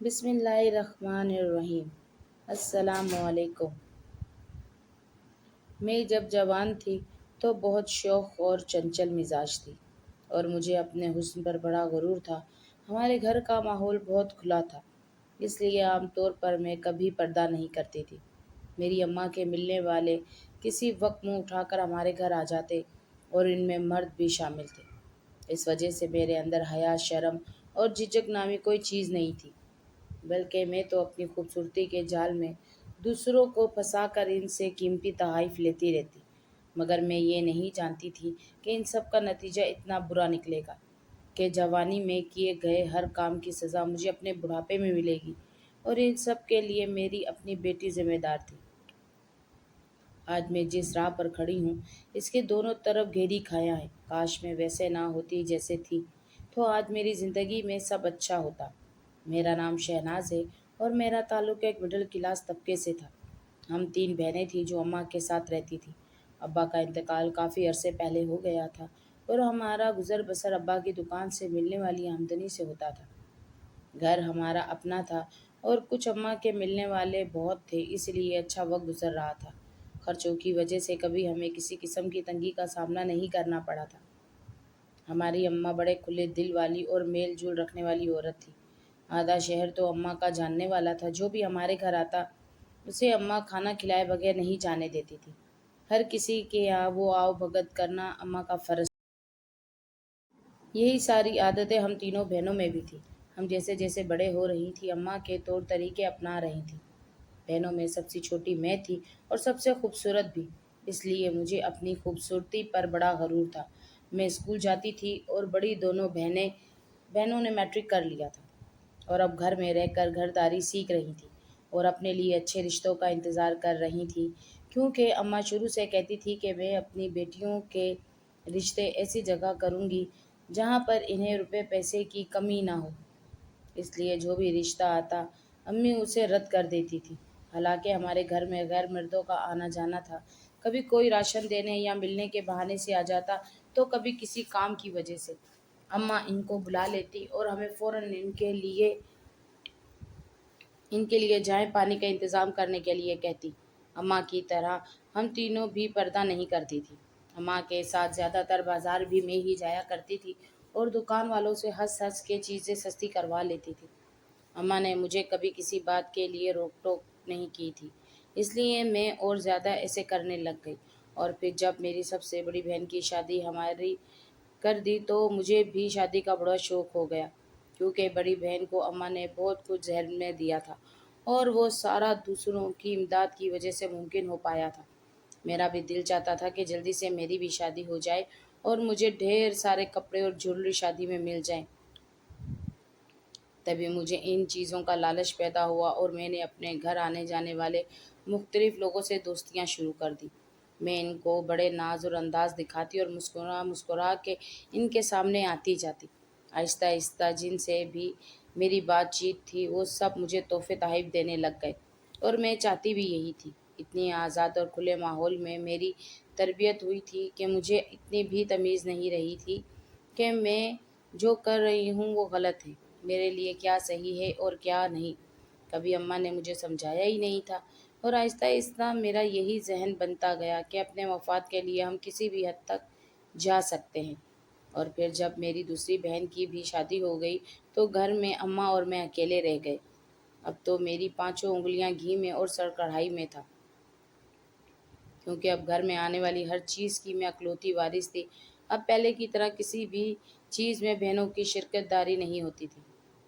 بسم اللہ الرحمن الرحیم۔ السلام علیکم۔ میں جب جوان تھی تو بہت شوق اور چنچل مزاج تھی اور مجھے اپنے حسن پر بڑا غرور تھا۔ ہمارے گھر کا ماحول بہت کھلا تھا، اس لیے عام طور پر میں کبھی پردہ نہیں کرتی تھی۔ میری اماں کے ملنے والے کسی وقت منہ اٹھا کر ہمارے گھر آ جاتے اور ان میں مرد بھی شامل تھے۔ اس وجہ سے میرے اندر حیا، شرم اور جھجک نامی کوئی چیز نہیں تھی، بلکہ میں تو اپنی خوبصورتی کے جال میں دوسروں کو پھنسا کر ان سے قیمتی تحائف لیتی رہتی، مگر میں یہ نہیں جانتی تھی کہ ان سب کا نتیجہ اتنا برا نکلے گا کہ جوانی میں کیے گئے ہر کام کی سزا مجھے اپنے بڑھاپے میں ملے گی، اور ان سب کے لیے میری اپنی بیٹی ذمہ دار تھی۔ آج میں جس راہ پر کھڑی ہوں اس کے دونوں طرف گہری کھایاں ہیں۔ کاش میں ویسے نہ ہوتی جیسے تھی، تو آج میری زندگی میں سب اچھا ہوتا۔ میرا نام شہناز ہے اور میرا تعلق ایک مڈل کلاس طبقے سے تھا۔ ہم تین بہنیں تھیں جو اماں کے ساتھ رہتی تھیں۔ ابا کا انتقال کافی عرصے پہلے ہو گیا تھا اور ہمارا گزر بسر ابا کی دکان سے ملنے والی آمدنی سے ہوتا تھا۔ گھر ہمارا اپنا تھا اور کچھ اماں کے ملنے والے بہت تھے، اس لیے اچھا وقت گزر رہا تھا۔ خرچوں کی وجہ سے کبھی ہمیں کسی قسم کی تنگی کا سامنا نہیں کرنا پڑا تھا۔ ہماری اماں بڑے کھلے دل والی اور میل جول رکھنے والی عورت تھی۔ آدھا شہر تو اماں کا جاننے والا تھا۔ جو بھی ہمارے گھر آتا اسے اماں کھانا کھلائے بغیر نہیں جانے دیتی تھی۔ ہر کسی کے یہاں وہ آؤ بھگت کرنا اماں کا فرض۔ یہی ساری عادتیں ہم تینوں بہنوں میں بھی تھیں۔ ہم جیسے جیسے بڑے ہو رہی تھیں اماں کے طور طریقے اپنا رہی تھیں۔ بہنوں میں سب سے چھوٹی میں تھی اور سب سے خوبصورت بھی، اس لیے مجھے اپنی خوبصورتی پر بڑا غرور تھا۔ میں اسکول جاتی تھی اور بڑی دونوں بہنوں نے میٹرک کر لیا تھا اور اب گھر میں رہ کر گھرداری سیکھ رہی تھی اور اپنے لیے اچھے رشتوں کا انتظار کر رہی تھی، کیونکہ اماں شروع سے کہتی تھی کہ میں اپنی بیٹیوں کے رشتے ایسی جگہ کروں گی جہاں پر انہیں روپے پیسے کی کمی نہ ہو۔ اس لیے جو بھی رشتہ آتا امی اسے رد کر دیتی تھی۔ حالانکہ ہمارے گھر میں غیر مردوں کا آنا جانا تھا، کبھی کوئی راشن دینے یا ملنے کے بہانے سے آ جاتا تو کبھی کسی کام کی وجہ سے۔ اماں ان کو بلا لیتی اور ہمیں فوراً ان کے لیے جائیں پانی کا انتظام کرنے کے لیے کہتی۔ اماں کی طرح ہم تینوں بھی پردہ نہیں کرتی تھی۔ اماں کے ساتھ زیادہ تر بازار بھی میں ہی جایا کرتی تھی اور دکان والوں سے ہنس ہنس کے چیزیں سستی کروا لیتی تھی۔ اماں نے مجھے کبھی کسی بات کے لیے روک ٹوک نہیں کی تھی، اس لیے میں اور زیادہ ایسے کرنے لگ گئی۔ اور پھر جب میری سب سے بڑی بہن کی شادی ہماری کر دی تو مجھے بھی شادی کا بڑا شوق ہو گیا، کیونکہ بڑی بہن کو اماں نے بہت کچھ ذہن میں دیا تھا اور وہ سارا دوسروں کی امداد کی وجہ سے ممکن ہو پایا تھا۔ میرا بھی دل چاہتا تھا کہ جلدی سے میری بھی شادی ہو جائے اور مجھے ڈھیر سارے کپڑے اور جویلری شادی میں مل جائیں۔ تبھی مجھے ان چیزوں کا لالچ پیدا ہوا اور میں نے اپنے گھر آنے جانے والے مختلف لوگوں سے دوستیاں شروع کر دی۔ میں ان کو بڑے ناز اور انداز دکھاتی اور مسکرا مسکرا کے ان کے سامنے آتی جاتی۔ آہستہ آہستہ جن سے بھی میری بات چیت تھی وہ سب مجھے تحفے تحائف دینے لگ گئے، اور میں چاہتی بھی یہی تھی۔ اتنی آزاد اور کھلے ماحول میں میری تربیت ہوئی تھی کہ مجھے اتنی بھی تمیز نہیں رہی تھی کہ میں جو کر رہی ہوں وہ غلط ہے، میرے لیے کیا صحیح ہے اور کیا نہیں۔ کبھی اماں نے مجھے سمجھایا ہی نہیں تھا، اور آہستہ آہستہ میرا یہی ذہن بنتا گیا کہ اپنے مفاد کے لیے ہم کسی بھی حد تک جا سکتے ہیں۔ اور پھر جب میری دوسری بہن کی بھی شادی ہو گئی تو گھر میں اماں اور میں اکیلے رہ گئے۔ اب تو میری پانچوں انگلیاں گھی میں اور سر کڑھائی میں تھا، کیونکہ اب گھر میں آنے والی ہر چیز کی میں اکلوتی وارث تھی۔ اب پہلے کی طرح کسی بھی چیز میں بہنوں کی شرکت داری نہیں ہوتی تھی۔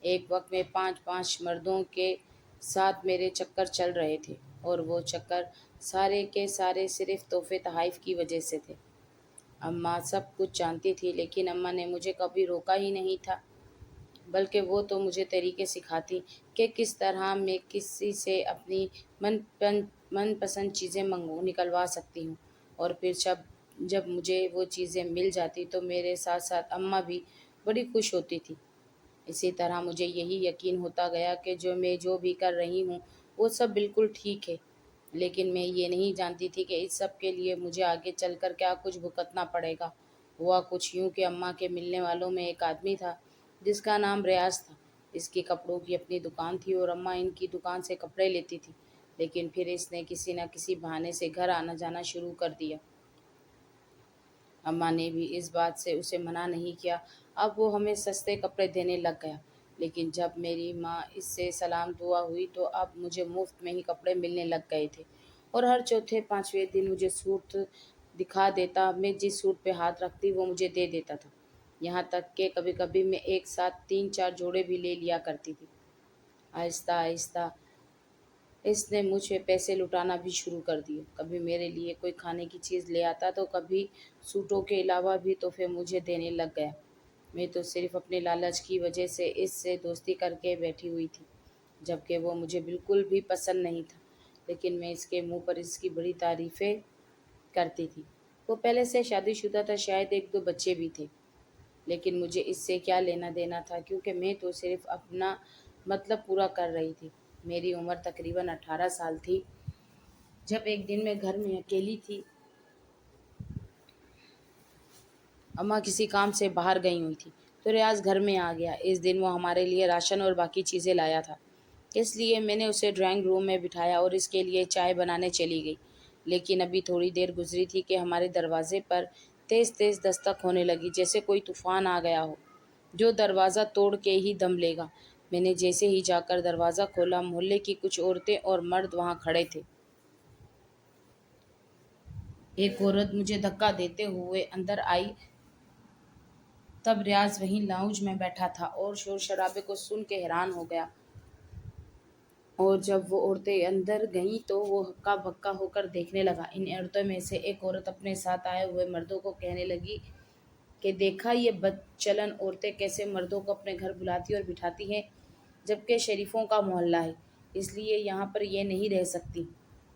ایک وقت میں پانچ پانچ مردوں کے ساتھ میرے چکر چل رہے تھے، اور وہ چکر سارے کے سارے صرف تحفے تحائف کی وجہ سے تھے۔ اماں سب کچھ جانتی تھی، لیکن اماں نے مجھے کبھی روکا ہی نہیں تھا، بلکہ وہ تو مجھے طریقے سکھاتی کہ کس طرح میں کسی سے اپنی من پسند چیزیں نکلوا سکتی ہوں، اور پھر جب مجھے وہ چیزیں مل جاتی تو میرے ساتھ ساتھ اماں بھی بڑی خوش ہوتی تھی۔ اسی طرح مجھے یہی یقین ہوتا گیا کہ جو بھی کر رہی ہوں وہ سب بالکل ٹھیک ہے، لیکن میں یہ نہیں جانتی تھی کہ اس سب کے لیے مجھے آگے چل کر کیا کچھ بھگتنا پڑے گا۔ ہوا کچھ یوں کہ اماں کے ملنے والوں میں ایک آدمی تھا جس کا نام ریاض تھا۔ اس کی کپڑوں کی اپنی دکان تھی اور اماں ان کی دکان سے کپڑے لیتی تھی، لیکن پھر اس نے کسی نہ کسی بہانے سے گھر آنا جانا شروع کر دیا۔ اماں نے بھی اس بات سے اسے منع نہیں کیا، اب وہ ہمیں سستے کپڑے دینے لگ گیا، لیکن جب میری ماں اس سے سلام دعا ہوئی تو اب مجھے مفت میں ہی کپڑے ملنے لگ گئے تھے، اور ہر چوتھے پانچویں دن مجھے سوٹ دکھا دیتا، میں جس سوٹ پہ ہاتھ رکھتی وہ مجھے دے دیتا تھا، یہاں تک کہ کبھی کبھی میں ایک ساتھ 3 4 جوڑے بھی لے لیا کرتی تھی۔ آہستہ آہستہ اس نے مجھ پہ پیسے لٹانا بھی شروع کر دیے، کبھی میرے لیے کوئی کھانے کی چیز لے آتا تو کبھی سوٹوں کے علاوہ بھی تحفے مجھے دینے لگ گیا۔ میں تو صرف اپنے لالچ کی وجہ سے اس سے دوستی کر کے بیٹھی ہوئی تھی، جبکہ وہ مجھے بالکل بھی پسند نہیں تھا، لیکن میں اس کے منہ پر اس کی بڑی تعریفیں کرتی تھی۔ وہ پہلے سے شادی شدہ تھا، شاید 1 2 بچے بھی تھے، لیکن مجھے اس سے کیا لینا دینا تھا، کیونکہ میں تو صرف اپنا مطلب پورا کر رہی تھی۔ میری عمر تقریباً 18 سال تھی جب ایک دن میں گھر میں اکیلی تھی، اماں کسی کام سے باہر گئی ہوئی تھی، تو ریاض گھر میں آ گیا۔ اس دن وہ ہمارے لیے راشن اور باقی چیزیں لایا تھا، اس لیے میں نے اسے ڈرائنگ روم میں بٹھایا اور اس کے لیے چائے بنانے چلی گئی، لیکن ابھی تھوڑی دیر گزری تھی کہ ہمارے دروازے پر تیز تیز دستک ہونے لگی، جیسے کوئی طوفان آ گیا ہو جو دروازہ توڑ کے ہی دم لے گا۔ میں نے جیسے ہی جا کر دروازہ کھولا، محلے کی کچھ عورتیں اور مرد وہاں کھڑے تھے۔ ایک عورت مجھے دھکا دیتے ہوئے اندر آئی، تب ریاض وہیں لاؤنج میں بیٹھا تھا اور شور شرابے کو سن کے حیران ہو گیا، اور جب وہ عورتیں اندر گئیں تو وہ ہکا بکا ہو کر دیکھنے لگا۔ ان عورتوں میں سے ایک عورت اپنے ساتھ آئے ہوئے مردوں کو کہنے لگی کہ دیکھا یہ بد چلن عورتیں کیسے مردوں کو اپنے گھر بلاتی اور بٹھاتی ہیں، جبکہ شریفوں کا محلہ ہے، اس لیے یہاں پر یہ نہیں رہ سکتی۔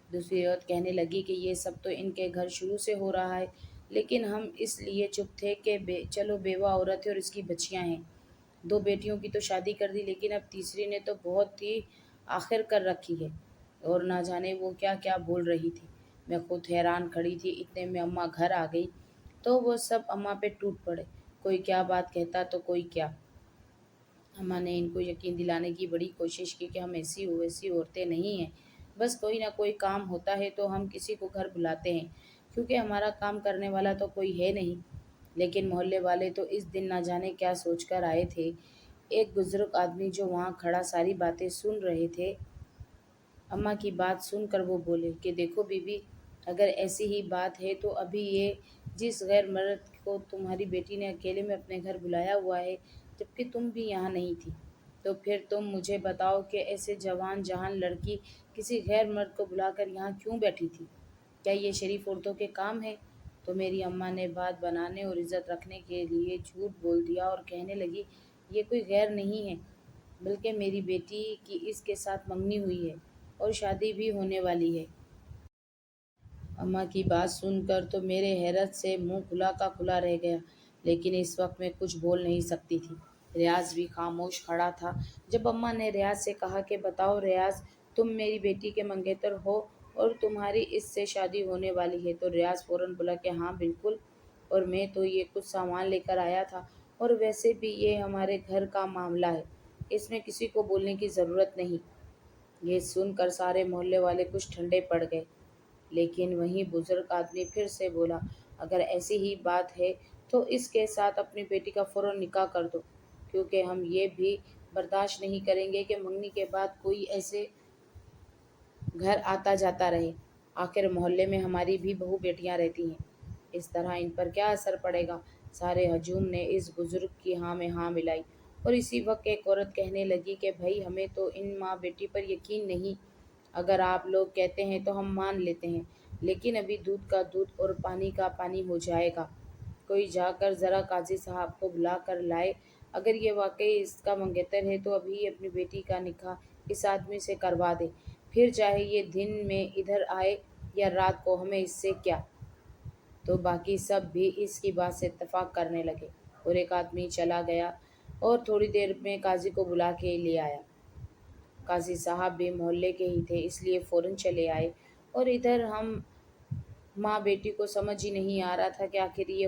دوسری عورت کہنے لگی کہ یہ سب تو ان کے گھر شروع سے ہو رہا ہے، لیکن ہم اس لیے چپ تھے کہ چلو بیوہ عورت ہے اور اس کی بچیاں ہیں، 2 بیٹیوں کی تو شادی کر دی، لیکن اب تیسری نے تو بہت ہی آخر کر رکھی ہے، اور نہ جانے وہ کیا کیا بول رہی تھی۔ میں خود حیران کھڑی تھی، اتنے میں اماں گھر آ گئی تو وہ سب اماں پہ ٹوٹ پڑے، کوئی کیا بات کہتا تو کوئی کیا۔ اماں نے ان کو یقین دلانے کی بڑی کوشش کی کہ ہم ایسی ویسی عورتیں نہیں ہیں، بس کوئی نہ کوئی کام ہوتا ہے تو ہم کسی کو گھر بلاتے ہیں، کیونکہ ہمارا کام کرنے والا تو کوئی ہے نہیں۔ لیکن محلے والے تو اس دن نہ جانے کیا سوچ کر آئے تھے۔ ایک بزرگ آدمی جو وہاں کھڑا ساری باتیں سن رہے تھے، اماں کی بات سن کر وہ بولے کہ دیکھو بی بی، اگر ایسی ہی بات ہے تو ابھی یہ جس غیر مرد کو تمہاری بیٹی نے اکیلے میں اپنے گھر بلایا ہوا ہے، جبکہ تم بھی یہاں نہیں تھی، تو پھر تم مجھے بتاؤ کہ ایسے جوان جہان لڑکی کسی غیر مرد کو بلا کر یہاں کیوں بیٹھی تھی؟ کیا یہ شریف عورتوں کے کام ہے؟ تو میری اماں نے بات بنانے اور عزت رکھنے کے لیے جھوٹ بول دیا اور کہنے لگی یہ کوئی غیر نہیں ہے، بلکہ میری بیٹی کی اس کے ساتھ منگنی ہوئی ہے اور شادی بھی ہونے والی ہے۔ اماں کی بات سن کر تو میرے حیرت سے منہ کھلا کا کھلا رہ گیا، لیکن اس وقت میں کچھ بول نہیں سکتی تھی۔ ریاض بھی خاموش کھڑا تھا۔ جب اماں نے ریاض سے کہا کہ بتاؤ ریاض، تم میری بیٹی کے منگیتر ہو اور تمہاری اس سے شادی ہونے والی ہے، تو ریاض فوراً بولا کہ ہاں بالکل، اور میں تو یہ کچھ سامان لے کر آیا تھا، اور ویسے بھی یہ ہمارے گھر کا معاملہ ہے، اس میں کسی کو بولنے کی ضرورت نہیں۔ یہ سن کر سارے محلے والے کچھ ٹھنڈے پڑ گئے، لیکن وہیں بزرگ آدمی پھر سے بولا اگر ایسی ہی بات ہے تو اس کے ساتھ اپنی بیٹی کا فوراً نکاح کر دو، کیونکہ ہم یہ بھی برداشت نہیں کریں گے کہ منگنی کے بعد کوئی ایسے گھر آتا جاتا رہے، آخر محلے میں ہماری بھی بہو بیٹیاں رہتی ہیں، اس طرح ان پر کیا اثر پڑے گا۔ سارے ہجوم نے اس بزرگ کی ہاں میں ہاں ملائی، اور اسی وقت ایک عورت کہنے لگی کہ بھائی ہمیں تو ان ماں بیٹی پر یقین نہیں، اگر آپ لوگ کہتے ہیں تو ہم مان لیتے ہیں، لیکن ابھی دودھ کا دودھ اور پانی کا پانی ہو جائے گا، کوئی جا کر ذرا قاضی صاحب کو بلا کر لائے، اگر یہ واقعی اس کا منگیتر ہے تو ابھی اپنی بیٹی کا نکاح اس آدمی سے کروا دے، پھر چاہے یہ دن میں ادھر آئے یا رات کو، ہمیں اس سے کیا۔ تو باقی سب بھی اس کی بات سے اتفاق کرنے لگے، اور ایک آدمی چلا گیا اور تھوڑی دیر میں قاضی کو بلا کے لے آیا۔ قاضی صاحب بھی محلے کے ہی تھے، اس لیے فوراً چلے آئے، اور ادھر ہم ماں بیٹی کو سمجھ ہی نہیں آ رہا تھا کہ آخر یہ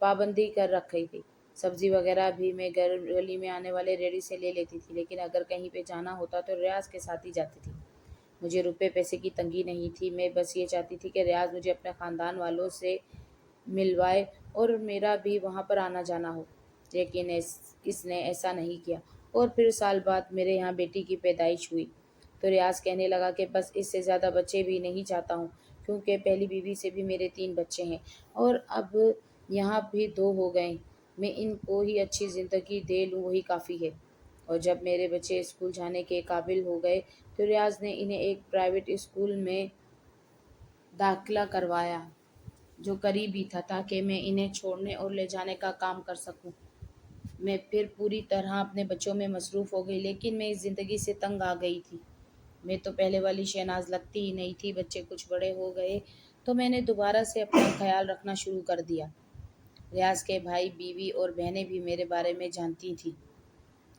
پابندی کر رکھی تھی۔ سبزی وغیرہ بھی میں گلی میں آنے والے ریڑھی سے لے لیتی تھی، لیکن اگر کہیں پہ جانا ہوتا تو ریاض کے ساتھ ہی جاتی تھی۔ مجھے روپے پیسے کی تنگی نہیں تھی، میں بس یہ چاہتی تھی کہ ریاض مجھے اپنے خاندان والوں سے ملوائے اور میرا بھی وہاں پر آنا جانا ہو، لیکن اس نے ایسا نہیں کیا۔ اور پھر سال بعد میرے یہاں بیٹی کی پیدائش ہوئی تو ریاض کہنے لگا کہ بس اس سے زیادہ بچے بھی نہیں چاہتا ہوں، کیونکہ پہلی بیوی سے بھی میرے 3 بچے ہیں اور اب یہاں بھی 2 ہو گئے۔ میں ان کو ہی اچھی زندگی دے لوں وہی کافی ہے۔ اور جب میرے بچے اسکول جانے کے قابل ہو گئے تو ریاض نے انہیں ایک پرائیویٹ اسکول میں داخلہ کروایا جو قریب ہی تھا، تاکہ میں انہیں چھوڑنے اور لے جانے کا کام کر سکوں۔ میں پھر پوری طرح اپنے بچوں میں مصروف ہو گئی، لیکن میں اس زندگی سے تنگ آ گئی تھی۔ میں تو پہلے والی شہناز لگتی ہی نہیں تھی۔ بچے کچھ بڑے ہو گئے تو میں نے دوبارہ سے اپنا خیال رکھنا شروع کر دیا۔ ریاض کے بھائی، بیوی اور بہنیں بھی میرے بارے میں جانتی تھیں،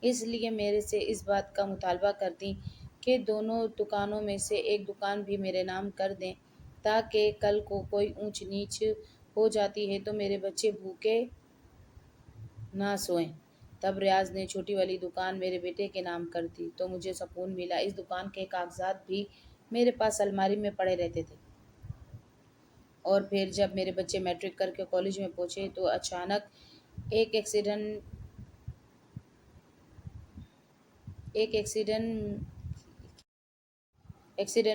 اس لیے میرے سے اس بات کا مطالبہ کرتیں کہ دونوں دکانوں میں سے ایک دکان بھی میرے نام کر دیں، تاکہ کل کو کوئی اونچ نیچ ہو جاتی ہے تو میرے بچے بھوکے نہ سوئیں۔ تب ریاض نے چھوٹی والی دکان میرے بیٹے کے نام کر دی تو مجھے سکون ملا۔ اس دکان کے کاغذات بھی میرے پاس الماری میں پڑے رہتے تھے۔ اور پھر جب میرے بچے میٹرک کر کے کالج میں پہنچے تو اچانک ایک ایکسیڈنٹ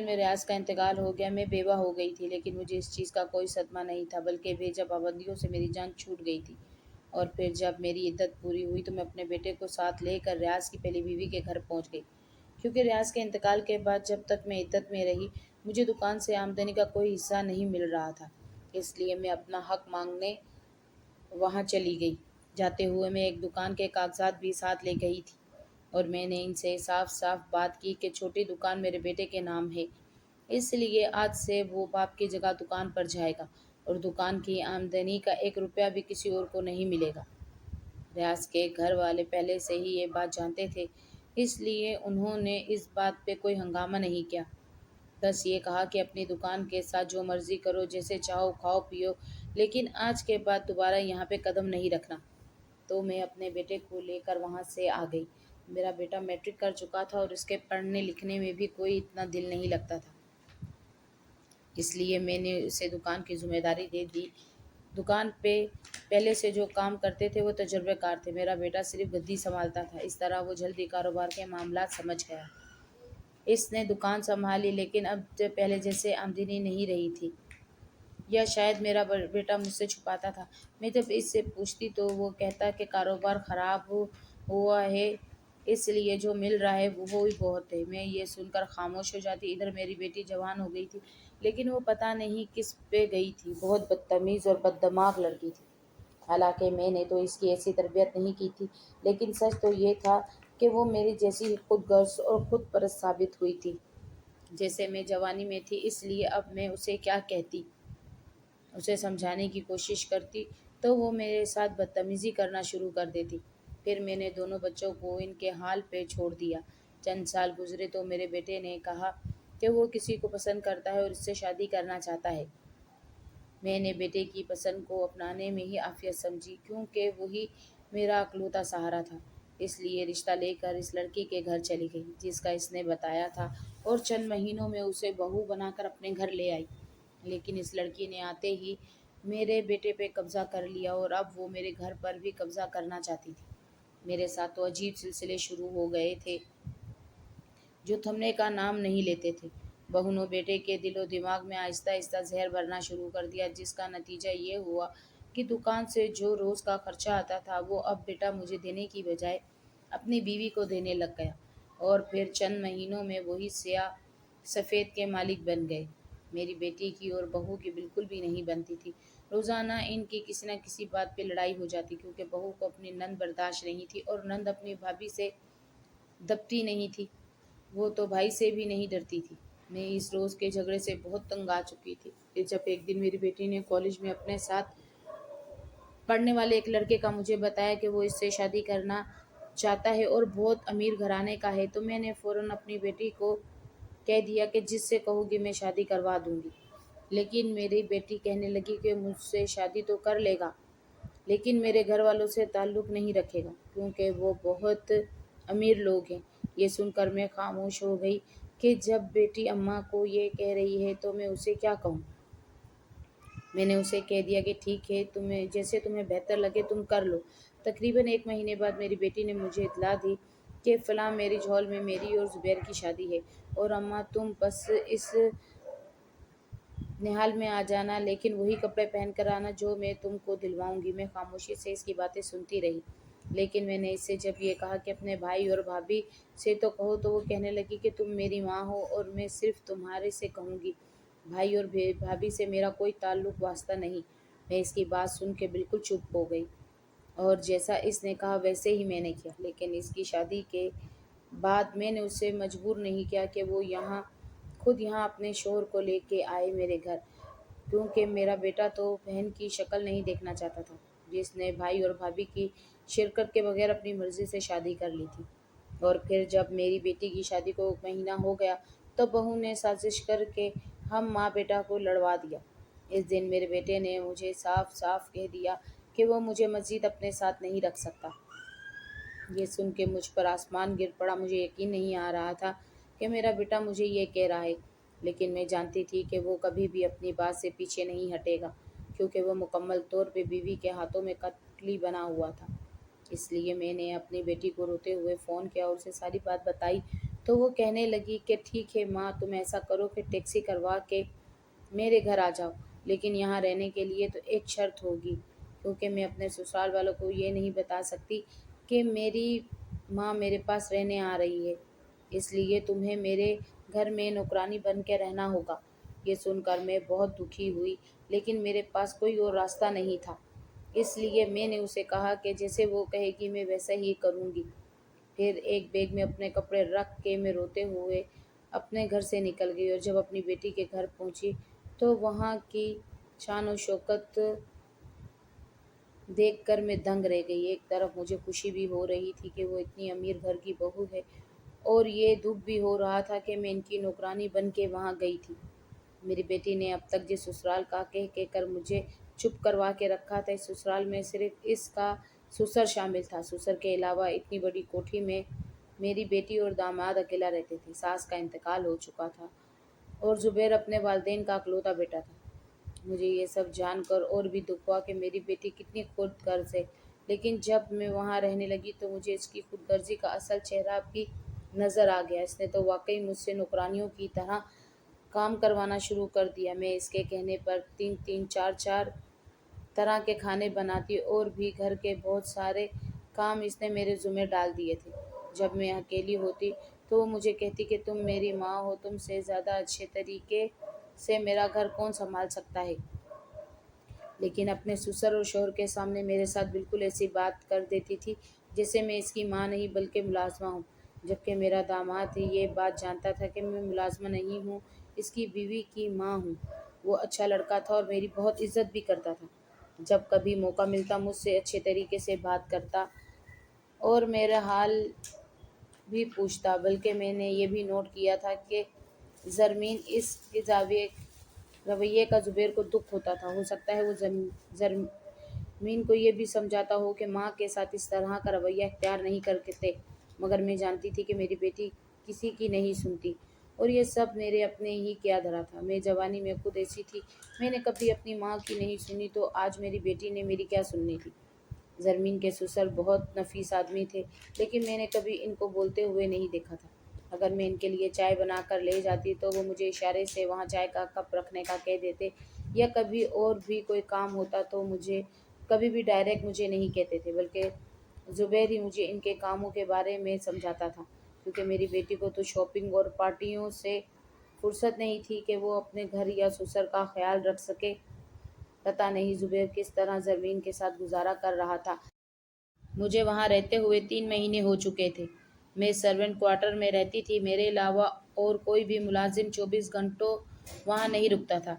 میں ریاض کا انتقال ہو گیا۔ میں بیوہ ہو گئی تھی، لیکن مجھے اس چیز کا کوئی صدمہ نہیں تھا، بلکہ بھیجا پابندیوں سے میری جان چھوٹ گئی تھی۔ اور پھر جب میری عدت پوری ہوئی تو میں اپنے بیٹے کو ساتھ لے کر ریاض کی پہلی بیوی کے گھر پہنچ گئی، کیونکہ ریاض کے انتقال کے بعد جب تک میں عدت میں رہی مجھے دکان سے آمدنی کا کوئی حصہ نہیں مل رہا تھا، اس لیے میں اپنا حق مانگنے وہاں چلی گئی۔ جاتے ہوئے میں ایک دکان کے کاغذات بھی ساتھ لے گئی تھی اور میں نے ان سے صاف صاف بات کی کہ چھوٹی دکان میرے بیٹے کے نام ہے، اس لیے آج سے وہ باپ کی جگہ دکان پر جائے گا اور دکان کی آمدنی کا 1 روپیہ بھی کسی اور کو نہیں ملے گا۔ ریاض کے گھر والے پہلے سے ہی یہ بات جانتے تھے، اس لیے انہوں نے اس بات پہ کوئی ہنگامہ نہیں کیا، بس یہ کہا کہ اپنی دکان کے ساتھ جو مرضی کرو، جیسے چاہو کھاؤ پیو، لیکن آج کے بعد دوبارہ یہاں پہ قدم نہیں رکھنا۔ تو میں اپنے بیٹے کو لے کر وہاں سے آ گئی۔ میرا بیٹا میٹرک کر چکا تھا اور اس کے پڑھنے لکھنے میں بھی کوئی اتنا دل نہیں لگتا تھا، اس لیے میں نے اسے دکان کی ذمہ داری دے دی۔ دکان پہ پہلے سے جو کام کرتے تھے وہ تجربے کار تھے، میرا بیٹا صرف گدی سنبھالتا تھا۔ اس طرح وہ جلدی کاروبار کے معاملات سمجھ گیا۔ اس نے دکان سنبھالی، لیکن اب پہلے جیسے آمدنی نہیں رہی تھی، یا شاید میرا بیٹا مجھ سے چھپاتا تھا۔ میں جب اس سے پوچھتی تو وہ کہتا کہ کاروبار خراب ہوا ہے، اس لیے جو مل رہا ہے وہ ہی بہت ہے۔ میں یہ سن کر خاموش ہو جاتی۔ ادھر میری بیٹی جوان ہو گئی تھی، لیکن وہ پتہ نہیں کس پہ گئی تھی، بہت بدتمیز اور بددماغ لڑکی تھی۔ حالانکہ میں نے تو اس کی ایسی تربیت نہیں کی تھی، لیکن سچ تو یہ تھا کہ وہ میری جیسی خود غرض اور خود پرست ثابت ہوئی تھی جیسے میں جوانی میں تھی۔ اس لیے اب میں اسے کیا کہتی، اسے سمجھانے کی کوشش کرتی تو وہ میرے ساتھ بدتمیزی کرنا شروع کر دیتی۔ پھر میں نے دونوں بچوں کو ان کے حال پہ چھوڑ دیا۔ چند سال گزرے تو میرے بیٹے نے کہا کہ وہ کسی کو پسند کرتا ہے اور اس سے شادی کرنا چاہتا ہے۔ میں نے بیٹے کی پسند کو اپنانے میں ہی عافیت سمجھی، کیونکہ وہی میرا اکلوتا سہارا تھا۔ اس لیے رشتہ لے کر اس لڑکی کے گھر چلی گئی جس کا اس نے بتایا تھا، اور چند مہینوں میں اسے بہو بنا کر اپنے گھر لے آئی۔ لیکن اس لڑکی نے آتے ہی میرے بیٹے پہ قبضہ کر لیا اور اب وہ میرے گھر پر بھی قبضہ کرنا چاہتی تھی۔ میرے ساتھ تو عجیب سلسلے شروع ہو گئے تھے جو تھمنے کا نام نہیں لیتے تھے۔ بہو نے بیٹے کے دل و دماغ میں آہستہ آہستہ زہر بھرنا شروع کر دیا، جس کا نتیجہ یہ ہوا کہ دکان سے جو روز کا خرچہ آتا تھا وہ اب بیٹا مجھے دینے کی بجائے اپنی بیوی کو دینے لگ گیا، اور پھر چند مہینوں میں وہی سیاہ سفید کے مالک بن گئے۔ میری بیٹی کی اور بہو کی بالکل بھی نہیں بنتی تھی۔ روزانہ ان کی کسی نہ کسی بات پہ لڑائی ہو جاتی، کیونکہ بہو کو اپنی نند برداشت نہیں تھی اور نند اپنی بھابھی سے دبتی نہیں تھی، وہ تو بھائی سے بھی نہیں ڈرتی تھی۔ میں اس روز کے جھگڑے سے بہت تنگ آ چکی تھی۔ پھر جب ایک دن میری بیٹی نے کالج میں اپنے ساتھ پڑھنے والے ایک لڑکے کا مجھے بتایا کہ وہ اس سے شادی کرنا چاہتا ہے اور بہت امیر گھرانے کا ہے، تو میں نے فوراً اپنی بیٹی کو کہہ دیا کہ جس سے کہو گی میں شادی کروا دوں گی۔ لیکن میری بیٹی کہنے لگی کہ مجھ سے شادی تو کر لے گا، لیکن میرے گھر والوں سے تعلق نہیں رکھے گا کیونکہ وہ بہت امیر لوگ ہیں۔ یہ سن کر میں خاموش ہو گئی کہ جب بیٹی اماں کو یہ کہہ رہی ہے تو میں اسے کیا کہوں۔ میں نے اسے کہہ دیا کہ ٹھیک ہے، جیسے تمہیں بہتر لگے تم کر لو۔ تقریباً 1 مہینے بعد میری بیٹی نے مجھے اطلاع دی کہ فلاں میرج ہال میں میری اور زبیر کی شادی ہے اور اماں تم بس اس نہال میں آ جانا، لیکن وہی کپڑے پہن کر آنا جو میں تم کو دلواؤں گی۔ میں خاموشی سے اس کی باتیں سنتی رہی، لیکن میں نے اس سے جب یہ کہا کہ اپنے بھائی اور بھابھی سے تو کہو تو وہ کہنے لگی کہ تم میری ماں ہو اور میں صرف تمہارے سے کہوں گی، بھائی اور بھابھی سے میرا کوئی تعلق واسطہ نہیں۔ میں اس کی بات سن کے بالکل چپ ہو گئی اور جیسا اس نے کہا ویسے ہی میں نے کیا، لیکن اس کی شادی کے بعد میں نے اسے مجبور نہیں کیا کہ وہ خود یہاں اپنے شوہر کو لے کے آئے میرے گھر، کیونکہ میرا بیٹا تو بہن کی شکل نہیں دیکھنا چاہتا تھا جس نے بھائی اور بھابھی کی شرکت کے بغیر اپنی مرضی سے شادی کر لی تھی۔ اور پھر جب میری بیٹی کی شادی کو 1 مہینہ ہو گیا تو بہو نے سازش کر کے ہم ماں بیٹا کو لڑوا دیا۔ اس دن میرے بیٹے نے مجھے صاف صاف کہہ دیا کہ وہ مجھے مزید اپنے ساتھ نہیں رکھ سکتا۔ یہ سن کے مجھ پر آسمان گر پڑا۔ مجھے یقین نہیں آ رہا تھا کہ میرا بیٹا مجھے یہ کہہ رہا ہے، لیکن میں جانتی تھی کہ وہ کبھی بھی اپنی بات سے پیچھے نہیں ہٹے گا، کیونکہ وہ مکمل طور پہ بیوی کے ہاتھوں میں کٹلی بنا ہوا تھا۔ اس لیے میں نے اپنی بیٹی کو روتے ہوئے فون کیا اور اسے ساری بات بتائی تو وہ کہنے لگی کہ ٹھیک ہے ماں، تم ایسا کرو کہ ٹیکسی کروا کے میرے گھر آ جاؤ، لیکن یہاں رہنے کے لیے تو ایک شرط ہوگی، کیونکہ میں اپنے سسرال والوں کو یہ نہیں بتا سکتی کہ میری ماں میرے پاس رہنے آ رہی ہے، اس لیے تمہیں میرے گھر میں نوکرانی بن کے رہنا ہوگا۔ یہ سن کر میں بہت دکھی ہوئی، لیکن میرے پاس کوئی اور راستہ نہیں تھا، اس لیے میں نے اسے کہا کہ جیسے وہ کہے گی میں ویسا ہی کروں گی۔ پھر ایک بیگ میں اپنے کپڑے رکھ کے میں روتے ہوئے اپنے گھر سے نکل گئی اور جب اپنی بیٹی کے گھر پہنچی تو وہاں کی شان و شوکت دیکھ کر میں دنگ رہ گئی۔ ایک طرف مجھے خوشی بھی ہو رہی تھی کہ وہ اتنی امیر گھر کی بہو ہے، اور یہ دکھ بھی ہو رہا تھا کہ میں ان کی نوکرانی بن کے وہاں گئی تھی۔ میری بیٹی نے اب تک جس سسرال کا کہہ کر مجھے چپ کروا کے رکھا تھا، اس سسرال میں صرف اس کا سسر شامل تھا۔ سسر کے علاوہ اتنی بڑی کوٹھی میں میری بیٹی اور داماد اکیلا رہتے تھے۔ ساس کا انتقال ہو چکا تھا اور زبیر اپنے والدین کا اکلوتا بیٹا تھا۔ مجھے یہ سب جان کر اور بھی دکھ ہوا کہ میری بیٹی کتنی خود غرض ہے، لیکن جب میں وہاں رہنے لگی تو مجھے اس کی خود غرضی کا اصل چہرہ بھی نظر آ گیا۔ اس نے تو واقعی مجھ سے نوکرانیوں کی طرح کام کروانا شروع کر دیا۔ میں اس کے کہنے پر 3 4 طرح کے کھانے بناتی اور بھی گھر کے بہت سارے کام اس نے میرے ذمہ ڈال دیے تھے۔ جب میں اکیلی ہوتی تو وہ مجھے کہتی کہ تم میری ماں ہو، تم سے زیادہ اچھے طریقے سے میرا گھر کون سنبھال سکتا ہے، لیکن اپنے سسر اور شوہر کے سامنے میرے ساتھ بالکل ایسی بات کر دیتی تھی جیسے میں اس کی ماں نہیں بلکہ ملازمہ ہوں، جبکہ میرا داماد یہ بات جانتا تھا کہ میں ملازمہ نہیں ہوں، اس کی بیوی کی ماں ہوں۔ وہ اچھا لڑکا تھا اور میری بہت عزت بھی کرتا تھا۔ جب کبھی موقع ملتا مجھ سے اچھے طریقے سے بات کرتا اور میرا حال بھی پوچھتا، بلکہ میں نے یہ بھی نوٹ کیا تھا کہ زرمین اس کے رویے کا زبیر کو دکھ ہوتا تھا۔ ہو سکتا ہے وہ زرمین کو یہ بھی سمجھاتا ہو کہ ماں کے ساتھ اس طرح کا رویہ اختیار نہیں کرتے، مگر میں جانتی تھی کہ میری بیٹی کسی کی نہیں سنتی اور یہ سب میرے اپنے ہی کیا دھرا تھا۔ میں جوانی میں خود ایسی تھی، میں نے کبھی اپنی ماں کی نہیں سنی تو آج میری بیٹی نے میری کیا سننی تھی۔ زرمین کے سسر بہت نفیس آدمی تھے، لیکن میں نے کبھی ان کو بولتے ہوئے نہیں دیکھا تھا۔ اگر میں ان کے لیے چائے بنا کر لے جاتی تو وہ مجھے اشارے سے وہاں چائے کا کپ رکھنے کا کہہ دیتے، یا کبھی اور بھی کوئی کام ہوتا تو کبھی بھی ڈائریکٹ مجھے نہیں کہتے تھے، بلکہ زبیر ہی مجھے ان کے کاموں کے بارے میں سمجھاتا تھا، کیونکہ میری بیٹی کو تو شاپنگ اور پارٹیوں سے فرصت نہیں تھی کہ وہ اپنے گھر یا سسر کا خیال رکھ سکے۔ پتہ نہیں زبیر کس طرح زرمین کے ساتھ گزارا کر رہا تھا۔ مجھے وہاں رہتے ہوئے 3 مہینے ہو چکے تھے۔ میں سرونٹ کوارٹر میں رہتی تھی، میرے علاوہ اور کوئی بھی ملازم 24 گھنٹوں وہاں نہیں رکتا تھا،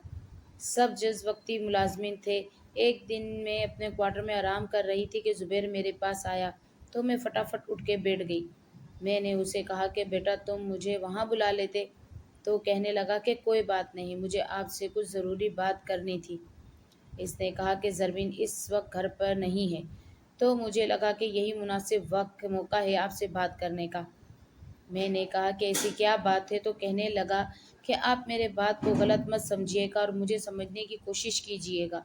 سب جز وقتی ملازمین تھے۔ ایک دن میں اپنے کوارٹر میں آرام کر رہی تھی کہ زبیر میرے پاس آیا تو میں فٹافٹ اٹھ کے بیٹھ گئی۔ میں نے اسے کہا کہ بیٹا تم مجھے وہاں بلا لیتے، تو کہنے لگا کہ کوئی بات نہیں، مجھے آپ سے کچھ ضروری بات کرنی تھی۔ اس نے کہا کہ زرمین اس وقت گھر پر نہیں ہے، تو مجھے لگا کہ یہی مناسب موقع ہے آپ سے بات کرنے کا۔ میں نے کہا کہ ایسی کیا بات ہے؟ تو کہنے لگا کہ آپ میرے بات کو غلط مت سمجھیے گا اور مجھے سمجھنے کی کوشش کیجیے گا۔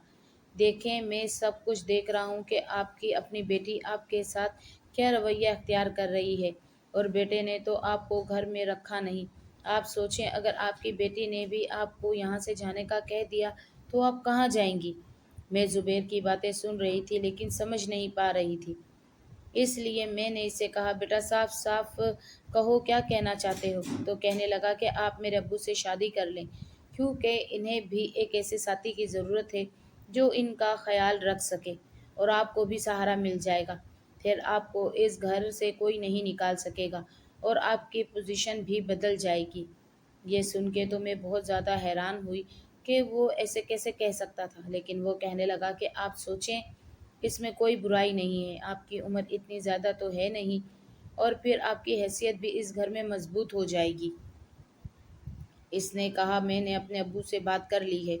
دیکھیں، میں سب کچھ دیکھ رہا ہوں کہ آپ کی اپنی بیٹی آپ کے ساتھ کیا رویہ اختیار کر رہی ہے، اور بیٹے نے تو آپ کو گھر میں رکھا نہیں۔ آپ سوچیں، اگر آپ کی بیٹی نے بھی آپ کو یہاں سے جانے کا کہہ دیا تو آپ کہاں جائیں گی؟ میں زبیر کی باتیں سن رہی تھی لیکن سمجھ نہیں پا رہی تھی، اس لیے میں نے اسے کہا، بیٹا صاف صاف کہو کیا کہنا چاہتے ہو؟ تو کہنے لگا کہ آپ میرے ابو سے شادی کر لیں، کیونکہ انہیں بھی ایک ایسے ساتھی کی ضرورت ہے جو ان کا خیال رکھ سکے، اور آپ کو بھی سہارا مل جائے گا۔ پھر آپ کو اس گھر سے کوئی نہیں نکال سکے گا اور آپ کی پوزیشن بھی بدل جائے گی۔ یہ سن کے تو میں بہت زیادہ حیران ہوئی کہ وہ ایسے کیسے کہہ سکتا تھا، لیکن وہ کہنے لگا کہ آپ سوچیں، اس میں کوئی برائی نہیں ہے، آپ کی عمر اتنی زیادہ تو ہے نہیں، اور پھر آپ کی حیثیت بھی اس گھر میں مضبوط ہو جائے گی۔ اس نے کہا، میں نے اپنے ابو سے بات کر لی ہے،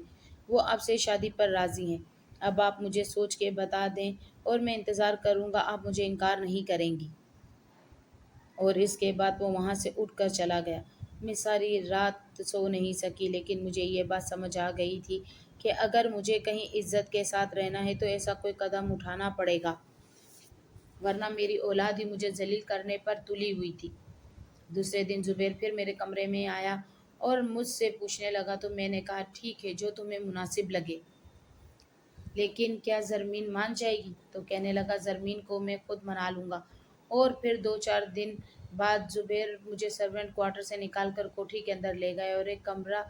وہ آپ سے شادی پر راضی ہیں۔ اب آپ مجھے سوچ کے بتا دیں اور میں انتظار کروں گا، آپ مجھے انکار نہیں کریں گی۔ اور اس کے بعد وہ وہاں سے اٹھ کر چلا گیا۔ میں ساری رات سو نہیں سکی، لیکن مجھے یہ بات سمجھ آ گئی تھی کہ اگر مجھے کہیں عزت کے ساتھ رہنا ہے تو ایسا کوئی قدم اٹھانا پڑے گا، ورنہ میری اولاد ہی مجھے ذلیل کرنے پر تلی ہوئی تھی۔ دوسرے دن زبیر پھر میرے کمرے میں آیا اور مجھ سے پوچھنے لگا، تو میں نے کہا، ٹھیک ہے، جو تمہیں مناسب لگے، لیکن کیا زرمین مان جائے گی؟ تو کہنے لگا، زرمین کو میں خود منا لوں گا۔ اور پھر 2-4 دن بعد زبیر مجھے سرونٹ کوارٹر سے نکال کر کوٹھی کے اندر لے گئے اور ایک کمرہ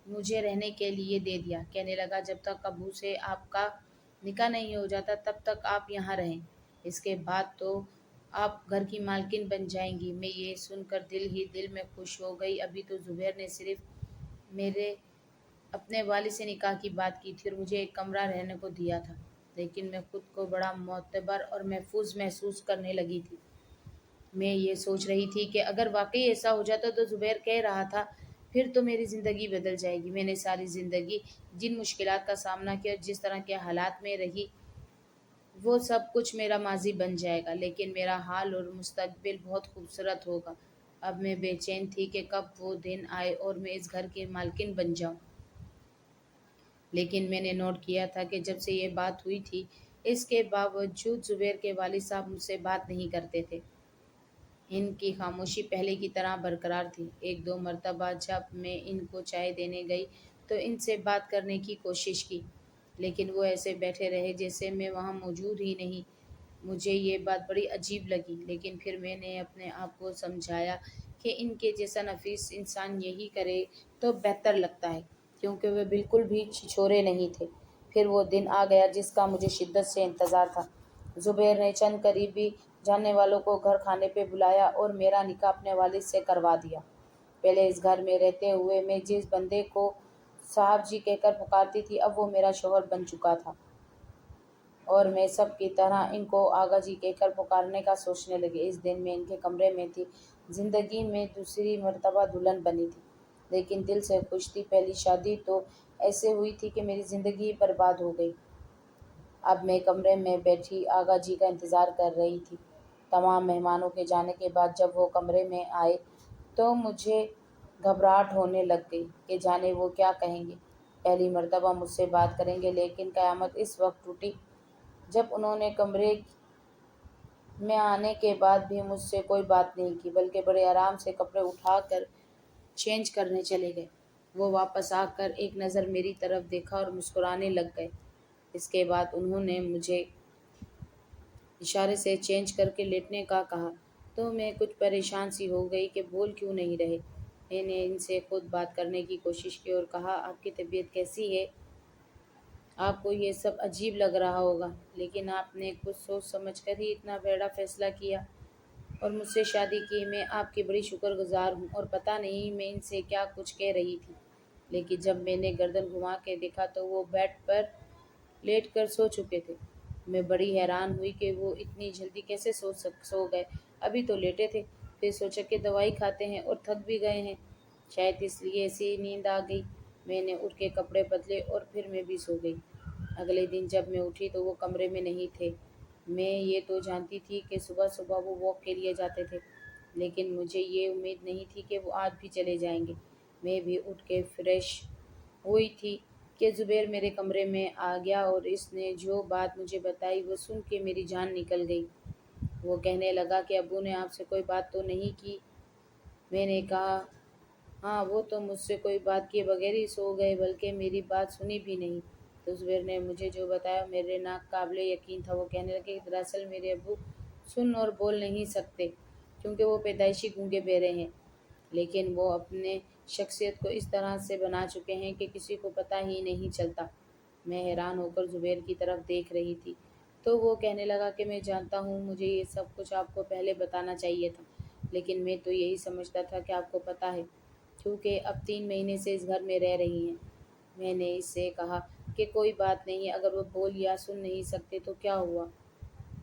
مجھے رہنے کے لیے دے دیا۔ کہنے لگا، جب تک ابو سے آپ کا نکاح نہیں ہو جاتا تب تک آپ یہاں رہیں، اس کے بعد تو آپ گھر کی مالکن بن جائیں گی۔ میں یہ سن کر دل ہی دل میں خوش ہو گئی۔ ابھی تو زبیر نے صرف میرے اپنے والد سے نکاح کی بات کی تھی اور مجھے ایک کمرہ رہنے کو دیا تھا، لیکن میں خود کو بڑا معتبر اور محفوظ محسوس کرنے لگی تھی۔ میں یہ سوچ رہی تھی کہ اگر واقعی ایسا ہو جاتا تو زبیر کہہ رہا تھا، پھر تو میری زندگی بدل جائے گی۔ میں نے ساری زندگی جن مشکلات کا سامنا کیا اور جس طرح کے حالات میں رہی، وہ سب کچھ میرا ماضی بن جائے گا، لیکن میرا حال اور مستقبل بہت خوبصورت ہوگا۔ اب میں بے چین تھی کہ کب وہ دن آئے اور میں اس گھر کی مالکن بن جاؤں۔ لیکن میں نے نوٹ کیا تھا کہ جب سے یہ بات ہوئی تھی، اس کے باوجود زبیر کے والد صاحب مجھ سے بات نہیں کرتے تھے۔ ان کی خاموشی پہلے کی طرح برقرار تھی۔ 1-2 مرتبہ جب میں ان کو چائے دینے گئی تو ان سے بات کرنے کی کوشش کی، لیکن وہ ایسے بیٹھے رہے جیسے میں وہاں موجود ہی نہیں۔ مجھے یہ بات بڑی عجیب لگی، لیکن پھر میں نے اپنے آپ کو سمجھایا کہ ان کے جیسا نفیس انسان یہی کرے تو بہتر لگتا ہے، کیونکہ وہ بالکل بھی چھچورے نہیں تھے۔ پھر وہ دن آ گیا جس کا مجھے شدت سے انتظار تھا۔ زبیر نے چند قریبی جاننے والوں کو گھر کھانے پہ بلایا اور میرا نکاح اپنے والد سے کروا دیا۔ پہلے اس گھر میں رہتے ہوئے میں جس بندے کو صاحب جی کہہ کر پکارتی تھی، اب وہ میرا شوہر بن چکا تھا، اور میں سب کی طرح ان کو آغا جی کہہ کر پکارنے کا سوچنے لگی۔ اس دن میں ان کے کمرے میں تھی، زندگی میں دوسری مرتبہ دلہن بنی تھی، لیکن دل سے خوش تھی۔ پہلی شادی تو ایسے ہوئی تھی کہ میری زندگی ہی برباد ہو گئی۔ اب میں کمرے میں بیٹھی آغا جی کا انتظار کر رہی تھی۔ تمام مہمانوں کے جانے کے بعد جب وہ کمرے میں آئے تو مجھے گھبراہٹ ہونے لگ گئی کہ جانے وہ کیا کہیں گے۔ پہلی مرتبہ مجھ سے بات کریں گے، لیکن قیامت اس وقت ٹوٹی جب انہوں نے کمرے میں آنے کے بعد بھی مجھ سے کوئی بات نہیں کی، بلکہ بڑے آرام سے کپڑے اٹھا کر چینج کرنے چلے گئے۔ وہ واپس آ کر ایک نظر میری طرف دیکھا اور مسکرانے لگ گئے۔ اس کے بعد انہوں نے مجھے اشارے سے چینج کر کے لیٹنے کا کہا، تو میں کچھ پریشان سی ہو گئی کہ بول کیوں نہیں رہے۔ میں نے ان سے خود بات کرنے کی کوشش کی اور کہا، آپ کی طبیعت کیسی ہے؟ آپ کو یہ سب عجیب لگ رہا ہوگا، لیکن آپ نے کچھ سوچ سمجھ کر ہی اتنا بڑا فیصلہ کیا اور مجھ سے شادی کی۔ میں آپ کی بڑی شکر گزار ہوں، اور پتہ نہیں میں ان سے کیا کچھ کہہ رہی تھی، لیکن جب میں نے گردن گھما کے دیکھا تو وہ بیڈ پر لیٹ کر سو چکے تھے۔ میں بڑی حیران ہوئی کہ وہ اتنی جلدی کیسے سو گئے، ابھی تو لیٹے تھے۔ پھر سوچا کہ دوائی کھاتے ہیں اور تھک بھی گئے ہیں، شاید اس لیے ایسی نیند آ گئی۔ میں نے اٹھ کے کپڑے بدلے اور پھر میں بھی سو گئی۔ اگلے دن جب میں اٹھی تو وہ کمرے میں نہیں تھے۔ میں یہ تو جانتی تھی کہ صبح صبح وہ واک کے لیے جاتے تھے، لیکن مجھے یہ امید نہیں تھی کہ وہ آج بھی چلے جائیں گے۔ میں بھی اٹھ کے فریش ہوئی تھی کہ زبیر میرے کمرے میں آ گیا اور اس نے جو بات مجھے بتائی وہ سن کے میری جان نکل گئی۔ وہ کہنے لگا کہ ابو نے آپ سے کوئی بات تو نہیں کی؟ میں نے کہا ہاں، وہ تو مجھ سے کوئی بات کیے بغیر ہی سو گئے، بلکہ میری بات سنی بھی نہیں۔ تو زبیر نے مجھے جو بتایا میرے ناقابل یقین تھا۔ وہ کہنے لگے کہ دراصل میرے ابو سن اور بول نہیں سکتے کیونکہ وہ پیدائشی گونگے بہرے ہیں، لیکن وہ اپنے شخصیت کو اس طرح سے بنا چکے ہیں کہ کسی کو پتہ ہی نہیں چلتا۔ میں حیران ہو کر زبیر کی طرف دیکھ رہی تھی تو وہ کہنے لگا کہ میں جانتا ہوں، مجھے یہ سب کچھ آپ کو پہلے بتانا چاہیے تھا، لیکن میں تو یہی سمجھتا تھا کہ آپ کو پتہ ہے، کیونکہ اب 3 مہینے سے اس گھر میں رہ رہی ہیں۔ میں نے اس سے کہا کہ کوئی بات نہیں، اگر وہ بول یا سن نہیں سکتے تو کیا ہوا،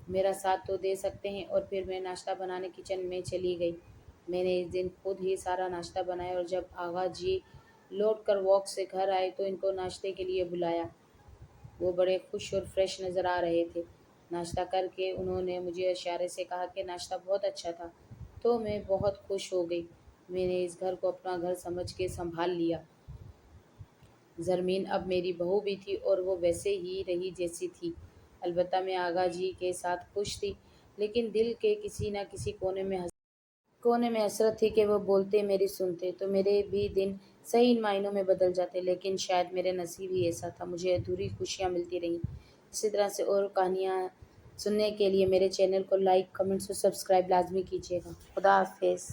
میرا ساتھ تو دے سکتے ہیں۔ اور پھر میں ناشتہ بنانے کچن میں چلی گئی۔ میں نے اس دن خود ہی سارا ناشتہ بنایا اور جب آغا جی لوٹ کر واک سے گھر آئے تو ان کو ناشتے کے لیے بلایا۔ وہ بڑے خوش اور فریش نظر آ رہے تھے۔ ناشتہ کر کے انہوں نے مجھے اشارے سے کہا کہ ناشتہ بہت اچھا تھا، تو میں بہت خوش ہو گئی۔ میں نے اس گھر کو اپنا گھر سمجھ کے سنبھال لیا۔ زرمین اب میری بہو بھی تھی اور وہ ویسے ہی رہی جیسی تھی۔ البتہ میں آغا جی کے ساتھ خوش تھی، لیکن دل کے کسی نہ کسی کونے میں حسرت تھی کہ وہ بولتے میری سنتے تو میرے بھی دن صحیح معنوں میں بدل جاتے، لیکن شاید میرے نصیب ہی ایسا تھا، مجھے ادھوری خوشیاں ملتی رہیں۔ اسی طرح سے اور کہانیاں سننے کے لیے میرے چینل کو لائک، کمنٹس اور سبسکرائب لازمی کیجیے گا۔ خدا حافظ۔